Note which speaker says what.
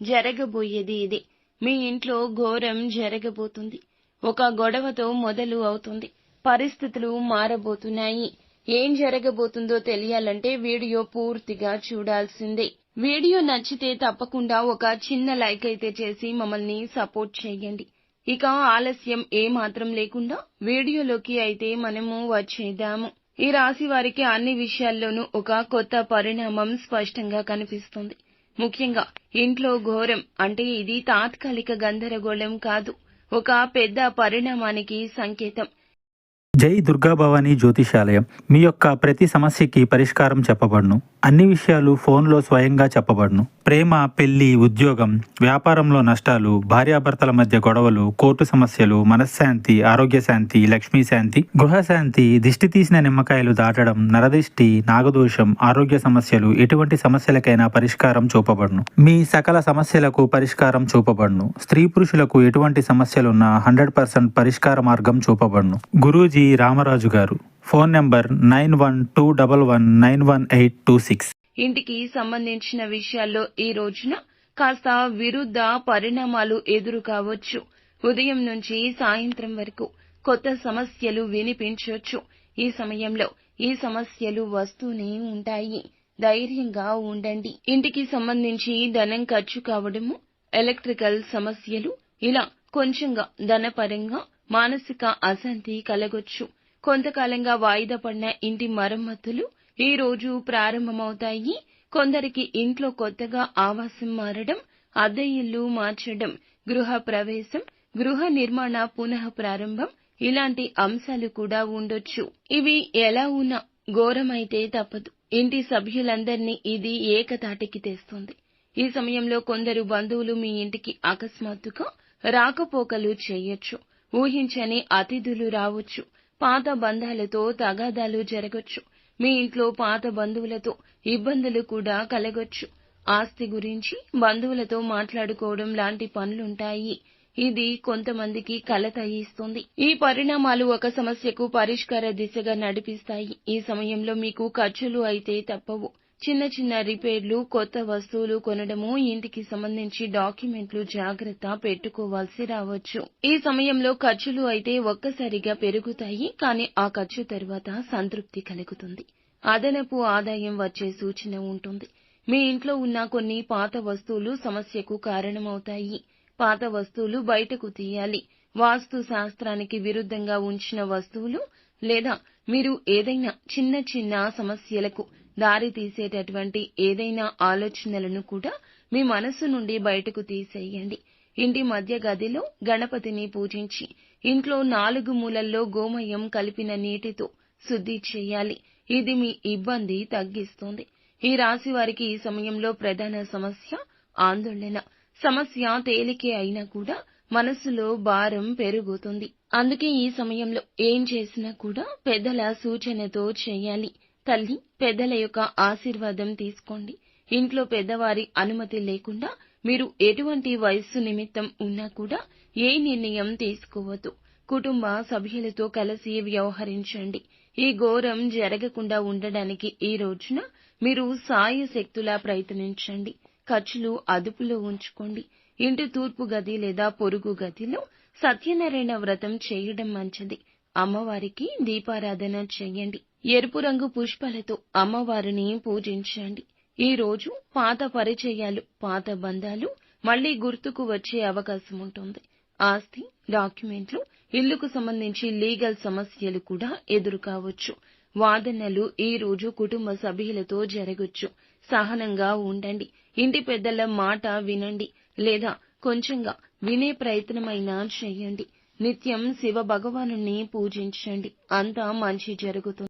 Speaker 1: జరగబోయేది ఇదే. మీ ఇంట్లో ఘోరం జరగబోతుంది. ఒక గొడవతో మొదలు అవుతుంది. పరిస్థితులు మారబోతున్నాయి. ఏం జరగబోతుందో తెలియాలంటే వీడియో పూర్తిగా చూడాల్సిందే. వీడియో నచ్చితే తప్పకుండా ఒక చిన్న లైక్ అయితే చేసి మమ్మల్ని సపోర్ట్ చేయండి. ఇక ఆలస్యం ఏమాత్రం లేకుండా వీడియోలోకి అయితే మనము వచ్చేద్దాము. ఈ రాశి వారికి అన్ని విషయాల్లోనూ ఒక కొత్త పరిణామం స్పష్టంగా కనిపిస్తుంది. ముఖ్యంగా ఇంట్లో ఘోరం అంటే ఇది తాత్కాలిక గందరగోళం కాదు, ఒక పెద్ద పరిణామానికి సంకేతం.
Speaker 2: జై దుర్గాభవాని జ్యోతిషాలయం. మీ యొక్క ప్రతి సమస్యకి పరిష్కారం చెప్పబడును. అన్ని విషయాలు ఫోన్లో స్వయంగా చెప్పబడును. ప్రేమ, పెళ్లి, ఉద్యోగం, వ్యాపారంలో నష్టాలు, భార్యాభర్తల మధ్య గొడవలు, కోర్టు సమస్యలు, మనశ్శాంతి, ఆరోగ్య శాంతి, లక్ష్మీ శాంతి, గృహశాంతి, దిష్టి తీసిన నిమ్మకాయలు దాటడం, నరదిష్టి, నాగదోషం, ఆరోగ్య సమస్యలు, ఎటువంటి సమస్యలకైనా పరిష్కారం చూపబడును. మీ సకల సమస్యలకు పరిష్కారం చూపబడును. స్త్రీ పురుషులకు ఎటువంటి సమస్యలున్నా 100% పరిష్కార మార్గం చూపబడును. గురూజీ రామరాజు గారు. Phone number 9121191826.
Speaker 1: ఇంటికి సంబంధించిన విషయాల్లో ఈ రోజున కాస్త విరుద్ధ పరిణామాలు ఎదురు కావచ్చు. ఉదయం నుంచి సాయంత్రం వరకు కొత్త సమస్యలు వినిపించవచ్చు. ఈ సమయంలో ఈ సమస్యలు వస్తూనే ఉంటాయి. ధైర్యంగా ఉండండి. ఇంటికి సంబంధించి ధనం ఖర్చు కావడము, ఎలక్ట్రికల్ సమస్యలు, ఇలా కొంచెంగా ధనపరంగా మానసిక అశాంతి కలగొచ్చు. కొంతకాలంగా వాయిదా పడిన ఇంటి మరమ్మతులు ఈ రోజు ప్రారంభమవుతాయి. కొందరికి ఇంట్లో కొత్తగా ఆవాసం మారడం, అద్దె ఇల్లు మార్చడం, గృహ ప్రవేశం, గృహ నిర్మాణ పునః ప్రారంభం, ఇలాంటి అంశాలు కూడా ఉండొచ్చు. ఇవి ఎలా ఉన్నా ఘోరమైతే తప్పదు. ఇంటి సభ్యులందరినీ ఇది ఏకతాటికి తెస్తుంది. ఈ సమయంలో కొందరు బంధువులు మీ ఇంటికి అకస్మాత్తుగా రాకపోకలు చేయొచ్చు. ఊహించని అతిథులు రావచ్చు. పాత బంధాలతో తగాదాలు జరగొచ్చు. మీ ఇంట్లో పాత బంధువులతో ఇబ్బందులు కూడా కలగొచ్చు. ఆస్తి గురించి బంధువులతో మాట్లాడుకోవడం లాంటి పనులుంటాయి. ఇది కొంతమందికి కలత ఇస్తుంది. ఈ పరిణామాలు ఒక సమస్యకు పరిష్కార దిశగా నడిపిస్తాయి. ఈ సమయంలో మీకు ఖర్చులు అయితే తప్పవు. చిన్న చిన్న రిపేర్లు, కొత్త వస్తువులు కొనడము, ఇంటికి సంబంధించి డాక్యుమెంట్లు జాగ్రత్త పెట్టుకోవాల్సి రావచ్చు. ఈ సమయంలో ఖర్చులు అయితే ఒక్కసారిగా పెరుగుతాయి. కానీ ఆ ఖర్చు తర్వాత సంతృప్తి కలుగుతుంది. అదనపు ఆదాయం వచ్చే సూచన ఉంటుంది. మీ ఇంట్లో ఉన్న కొన్ని పాత వస్తువులు సమస్యకు కారణమవుతాయి. పాత వస్తువులు బయటకు తీయాలి. వాస్తు శాస్త్రానికి విరుద్ధంగా ఉంచిన వస్తువులు లేదా మీరు ఏదైనా చిన్న చిన్న సమస్యలకు దారి తీసేటటువంటి ఏదైనా ఆలోచనలను కూడా మీ మనసు నుండి బయటకు తీసేయండి. ఇంటి మధ్య గదిలో గణపతిని పూజించి ఇంట్లో 4 మూలల్లో గోమయం కలిపిన నీటితో శుద్ధి చేయాలి. ఇది మీ ఇబ్బంది తగ్గిస్తుంది. ఈ రాశి వారికి ఈ సమయంలో ప్రధాన సమస్య ఆందోళన. సమస్య తేలికే అయినా కూడా మనసులో భారం పెరుగుతుంది. అందుకే ఈ సమయంలో ఏం చేసినా కూడా పెద్దల సూచనతో చేయాలి. తల్లి, పెద్దల యొక్క ఆశీర్వాదం తీసుకోండి. ఇంట్లో పెద్దవారి అనుమతి లేకుండా మీరు ఎటువంటి వయస్సు నిమిత్తం ఉన్నా కూడా ఏ నిర్ణయం తీసుకోవద్దు. కుటుంబ సభ్యులతో కలిసి వ్యవహరించండి. ఈ ఘోరం జరగకుండా ఉండడానికి ఈ రోజున మీరు సాయశక్తులా ప్రయత్నించండి. ఖర్చులు అదుపులో ఉంచుకోండి. ఇంటి తూర్పు గది లేదా పొరుగు గదిలో సత్యనారాయణ వ్రతం చేయడం మంచిది. అమ్మవారికి దీపారాధన చేయండి. ఎరుపు రంగు పుష్పాలతో అమ్మవారిని పూజించండి. ఈ రోజు పాత పరిచయాలు, పాత బంధాలు మళ్లీ గుర్తుకు వచ్చే అవకాశం ఉంటుంది. ఆస్తి, డాక్యుమెంట్లు, ఇల్లుకు సంబంధించి లీగల్ సమస్యలు కూడా ఎదురు కావచ్చు. వాదనలు ఈ రోజు కుటుంబ సభ్యులతో జరగొచ్చు. సహనంగా ఉండండి. ఇంటి పెద్దల మాట వినండి లేదా కొంచెంగా వినే ప్రయత్నమైనా చేయండి. నిత్యం శివ భగవానుని పూజించండి. అంతా మంచి జరుగుతుంది.